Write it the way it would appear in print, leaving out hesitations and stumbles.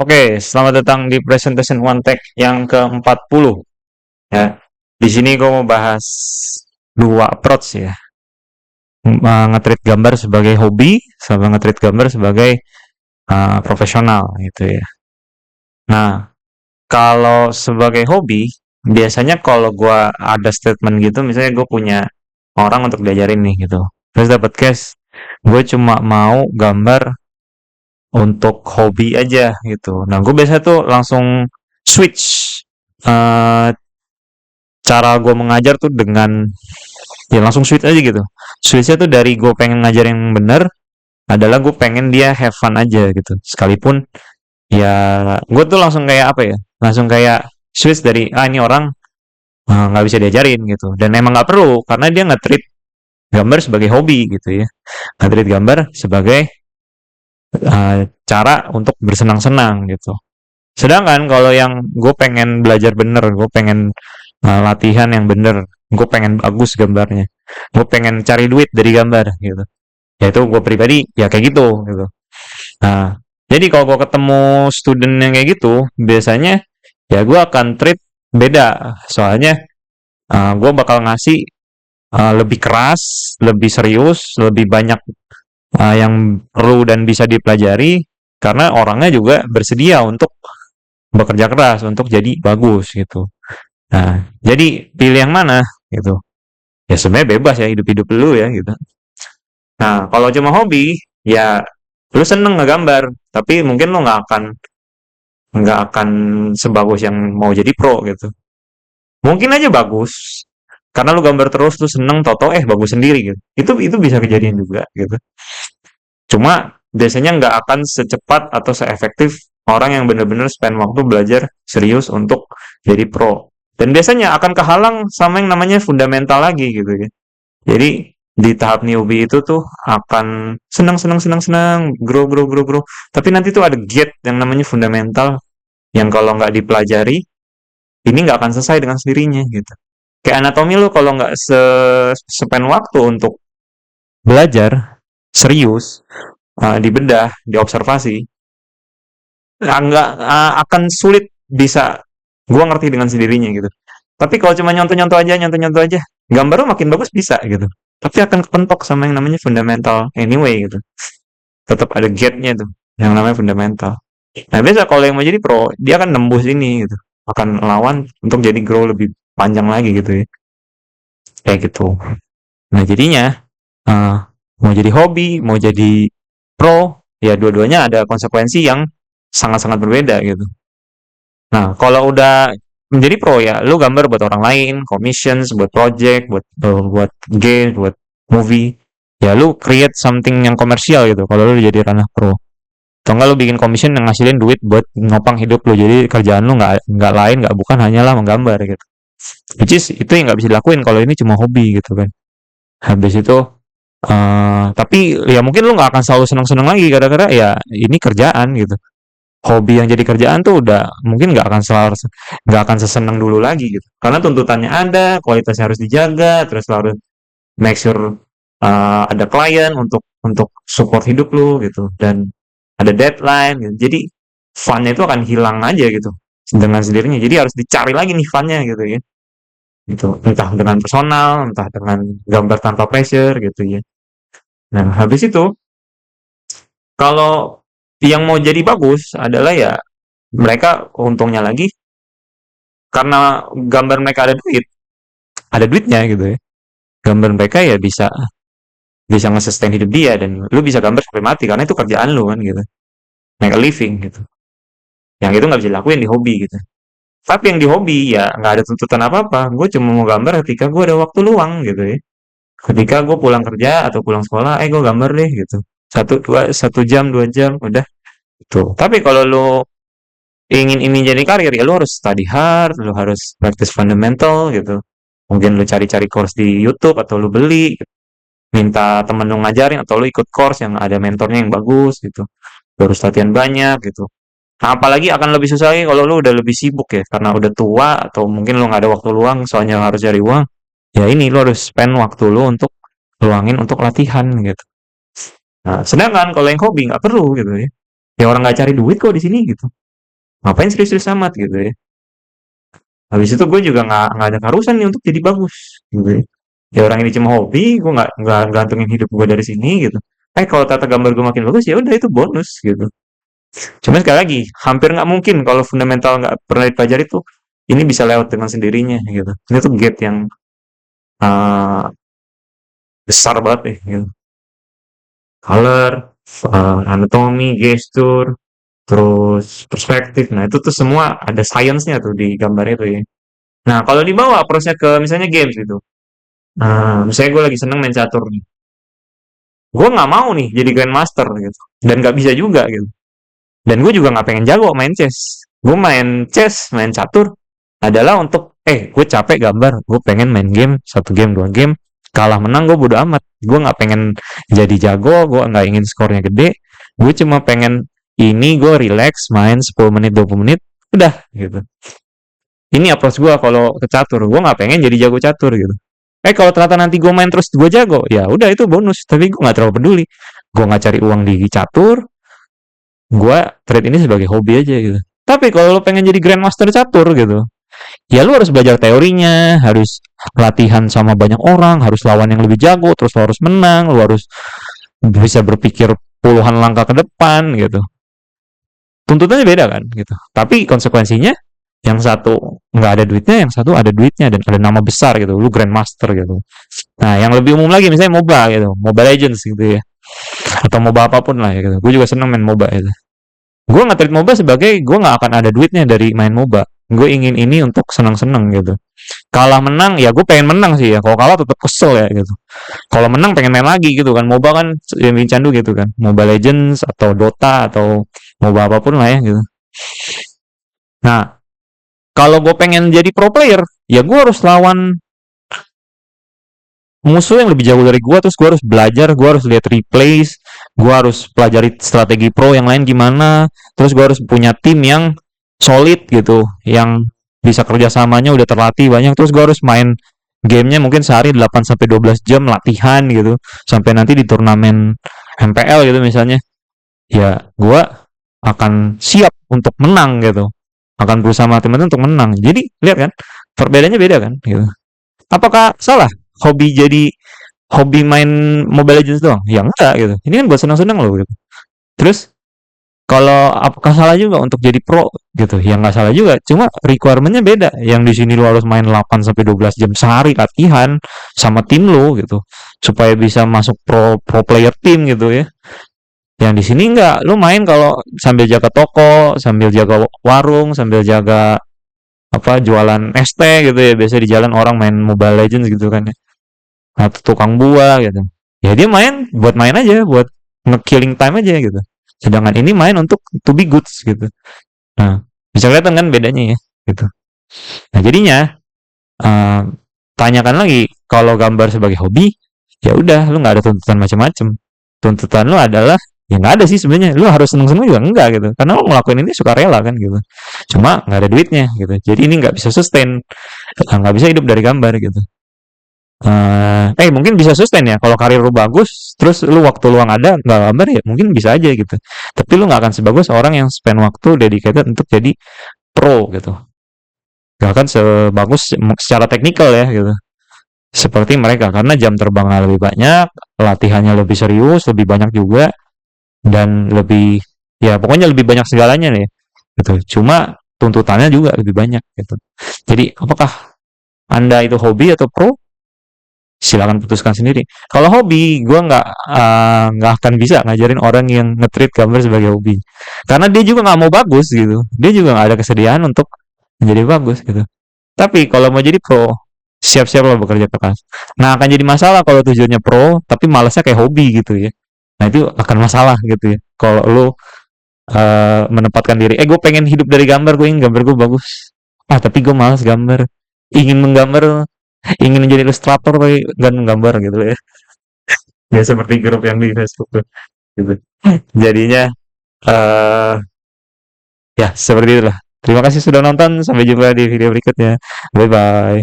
Oke, selamat datang di Presentation One Tech yang ke-40 ya. Di sini gue mau bahas dua approach ya. Nge-treat gambar sebagai hobi sama nge-treat gambar sebagai profesional gitu ya. Nah, kalau sebagai hobi, biasanya kalau gue ada statement gitu, misalnya gue punya orang untuk diajarin nih gitu. Terus dapat cash, gue cuma mau gambar untuk hobi aja gitu. Nah, gue biasa tuh langsung switch eh cara gue mengajar tuh dengan ya langsung switch aja gitu. Switchnya tuh dari gue pengen ngajar yang bener adalah gue pengen dia have fun aja gitu. Sekalipun ya gue tuh langsung kayak apa ya? Langsung kayak switch dari ini orang nggak bisa diajarin gitu. Dan emang nggak perlu karena dia nge-treat gambar sebagai hobi gitu ya. Nge-treat gambar sebagai cara untuk bersenang-senang gitu. Sedangkan kalau yang gue pengen belajar bener, gue pengen latihan yang bener, gue pengen bagus gambarnya, gue pengen cari duit dari gambar gitu. Ya itu gue pribadi ya kayak gitu gitu. Nah, jadi kalau gue ketemu student yang kayak gitu, biasanya ya gue akan treat beda. Soalnya gue bakal ngasih lebih keras, lebih serius, lebih banyak yang perlu dan bisa dipelajari karena orangnya juga bersedia untuk bekerja keras untuk jadi bagus gitu. Nah, jadi pilih yang mana gitu. Ya sebenarnya bebas ya hidup-hidup lu ya gitu. Nah, kalau cuma hobi, ya lu seneng ngegambar, tapi mungkin lu nggak akan sebagus yang mau jadi pro gitu. Mungkin aja bagus, karena lu gambar terus tuh seneng, toto bagus sendiri gitu. Itu bisa kejadian juga gitu. Cuma biasanya nggak akan secepat atau seefektif orang yang benar-benar spend waktu belajar serius untuk jadi pro. Dan biasanya akan kehalang sama yang namanya fundamental lagi gitu ya. Jadi di tahap newbie itu tuh akan senang senang senang senang, grow grow grow grow. Tapi nanti tuh ada gate yang namanya fundamental yang kalau nggak dipelajari, ini nggak akan selesai dengan sendirinya gitu. Kayak anatomi lu kalau nggak spend waktu untuk belajar serius, dibedah, diobservasi, nggak akan sulit bisa gua ngerti dengan sendirinya gitu. Tapi kalau cuma nyontoh-nyontoh aja, gambar lu makin bagus bisa gitu. Tapi akan kepentok sama yang namanya fundamental anyway gitu. Tetap ada gap-nya tuh, yang namanya fundamental. Nah, biasa kalau yang mau jadi pro, dia akan nembus ini gitu. Akan lawan untuk jadi grow lebih panjang lagi gitu ya. Kayak gitu. Nah, jadinya eh, mau jadi hobi, mau jadi pro, ya dua-duanya ada konsekuensi yang sangat-sangat berbeda gitu. Nah, kalau udah menjadi pro ya, lu gambar buat orang lain, commissions, buat project, buat game, buat movie. Ya lu create something yang komersial gitu. Kalau lu jadi ranah pro. Atau enggak lu bikin commission yang ngasilin duit buat nopang hidup lu. Jadi kerjaan lu nggak lain, nggak bukan hanyalah menggambar gitu. Which is itu yang nggak bisa dilakuin kalau ini cuma hobi gitu kan. Habis itu tapi ya mungkin lu nggak akan selalu seneng-seneng lagi gara-gara ya ini kerjaan gitu. Hobi yang jadi kerjaan tuh udah mungkin nggak akan sesenang dulu lagi gitu karena tuntutannya ada, kualitasnya harus dijaga, terus harus make sure ada klien untuk support hidup lu gitu dan ada deadline gitu. Jadi funnya itu akan hilang aja gitu dengan sendirinya, jadi harus dicari lagi nih funnya gitu ya, gitu entah dengan personal, entah dengan gambar tanpa pressure gitu ya. Nah, habis itu kalau yang mau jadi bagus adalah ya mereka untungnya lagi karena gambar mereka ada duitnya gitu ya. Gambar mereka ya bisa bisa nge-sustain hidup dia dan lu bisa gambar sampai mati karena itu kerjaan lu kan gitu. Make a living gitu. Yang itu nggak bisa dilakuin di hobi gitu. Tapi yang di hobi ya nggak ada tuntutan apa-apa. Gue cuma mau gambar ketika gue ada waktu luang gitu ya. Ketika gue pulang kerja atau pulang sekolah, gue gambar deh gitu. 1 jam 2 jam udah gitu. Tapi kalau lu ingin ini jadi karir ya lu harus study hard, lu harus practice fundamental gitu. Mungkin lu cari-cari course di YouTube atau lu beli, gitu. Minta temen lu ngajarin atau lu ikut course yang ada mentornya yang bagus gitu. Lu harus latihan banyak gitu. Nah, apalagi akan lebih susah lagi kalau lu udah lebih sibuk ya, karena udah tua atau mungkin lu nggak ada waktu luang soalnya harus cari uang. Ya ini lu harus spend waktu lu untuk luangin untuk latihan gitu. Nah, sedangkan kalau yang hobi nggak perlu gitu ya. Ya orang nggak cari duit kok di sini gitu. ngapain serius-serius amat gitu ya. Habis itu gue juga nggak ada keharusan nih untuk jadi bagus gitu ya. Ya orang ini cuma hobi, gue nggak gantungin hidup gue dari sini gitu. Kalau tata gambar gue makin bagus ya udah itu bonus gitu. Cuma sekali lagi hampir nggak mungkin kalau fundamental nggak pernah dipelajari tuh ini bisa lewat dengan sendirinya gitu. Ini tuh gap yang uh, besar banget nih gitu. Color, anatomi, gestur, terus perspektif. Nah itu tuh semua ada science-nya tuh di gambar itu ya. Nah kalau dibawa prosesnya ke misalnya games gitu. Nah, misalnya gue lagi seneng main catur nih. Gue nggak mau nih jadi grandmaster gitu. Dan nggak bisa juga gitu. Dan gue juga nggak pengen jago main chess. Gue main chess, main catur adalah untuk, gue capek gambar. Gue pengen main game, satu game, dua game. Kalah menang gue bodo amat. Gue nggak pengen jadi jago, gue nggak ingin skornya gede. Gue cuma pengen ini gue relax, main 10 menit, 20 menit. Udah gitu. Ini approach gue kalau ke catur. Gue nggak pengen jadi jago catur gitu. Kalau ternyata nanti gue main terus gue jago, ya udah itu bonus. Tapi gue nggak terlalu peduli. Gue nggak cari uang di catur, gue trade ini sebagai hobi aja gitu. Tapi kalau lo pengen jadi grandmaster catur gitu, ya lo harus belajar teorinya, harus latihan sama banyak orang, harus lawan yang lebih jago, terus lo harus menang, lo harus bisa berpikir puluhan langkah ke depan gitu. Tuntutannya beda kan gitu. Tapi konsekuensinya yang satu nggak ada duitnya, yang satu ada duitnya dan ada nama besar gitu. Lu grandmaster gitu. Nah, yang lebih umum lagi misalnya MOBA gitu, Mobile Legends gitu ya, atau MOBA apapun lah ya gitu. Gue juga seneng main MOBA itu. Gue nggak treat MOBA sebagai gue nggak akan ada duitnya dari main MOBA. Gue ingin ini untuk senang-senang gitu. Kalah menang ya gue pengen menang sih ya. Kalau kalah tetap kesel ya gitu. Kalau menang pengen main lagi gitu kan. MOBA kan yang bikin candu gitu kan. Mobile Legends atau Dota atau MOBA apapun lah ya gitu. Nah, kalau gue pengen jadi pro player, ya gue harus lawan musuh yang lebih jauh dari gue, terus gue harus belajar, gue harus lihat replays, gue harus pelajari strategi pro yang lain gimana, terus gue harus punya tim yang solid gitu, yang bisa kerjasamanya udah terlatih banyak, terus gue harus main gamenya mungkin sehari 8 sampai 12 jam latihan gitu, sampai nanti di turnamen MPL gitu misalnya, ya gue akan siap untuk menang gitu, akan berusaha mati-mati untuk menang. Jadi lihat kan, perbedaannya beda kan gitu. Apakah salah hobi main Mobile Legends doang? Ya enggak gitu. Ini kan buat senang-senang loh gitu. Terus kalau apakah salah juga untuk jadi pro gitu? Ya nggak salah juga. Cuma requirementnya beda. Yang di sini lo harus main 8 sampai 12 jam sehari latihan sama tim lo gitu supaya bisa masuk pro player tim gitu ya. Yang di sini enggak, lu main kalau sambil jaga toko, sambil jaga warung, sambil jaga apa jualan es teh gitu ya. Biasa di jalan orang main Mobile Legends gitu kan ya. Atau tukang buah gitu. Ya dia main buat main aja, buat nge-killing time aja gitu. Sedangkan ini main untuk to be goods gitu. Nah, bisa kelihatan kan bedanya ya gitu. Nah, jadinya eh, tanyakan lagi kalau gambar sebagai hobi, ya udah lu nggak ada tuntutan macam-macam. Tuntutan lu adalah ya nggak ada sih sebenarnya. Lu harus seneng-seneng juga enggak gitu. Karena lu ngelakuin ini suka rela kan gitu. Cuma nggak ada duitnya gitu. Jadi ini nggak bisa sustain, nggak bisa hidup dari gambar gitu. Mungkin bisa sustain ya kalau karir lu bagus terus lu waktu luang ada nggak gambar ya mungkin bisa aja gitu tapi lu nggak akan sebagus orang yang spend waktu dedicated untuk jadi pro gitu nggak akan sebagus secara teknikal ya gitu seperti mereka karena jam terbangnya lebih banyak latihannya lebih serius lebih banyak juga dan lebih ya pokoknya lebih banyak segalanya nih gitu cuma tuntutannya juga lebih banyak gitu jadi apakah anda itu hobi atau pro silakan putuskan sendiri. Kalau hobi, gue nggak akan bisa ngajarin orang yang nge-treat gambar sebagai hobi, karena dia juga nggak mau bagus gitu. Dia juga nggak ada kesediaan untuk menjadi bagus gitu. Tapi kalau mau jadi pro, siap-siap lah bekerja keras. Nah akan jadi masalah kalau tujuannya pro, tapi malasnya kayak hobi gitu ya. Nah itu akan masalah gitu ya. Kalau lo menempatkan diri, gue pengen hidup dari gambar, gue ingin gambar gue bagus. Tapi gue malas gambar. Ingin menggambar ingin menjadi ilustrator tapi nggak menggambar gitu ya ya seperti grup yang di Facebook tuh gitu jadinya eh ya seperti itulah terima kasih sudah nonton sampai jumpa di video berikutnya bye bye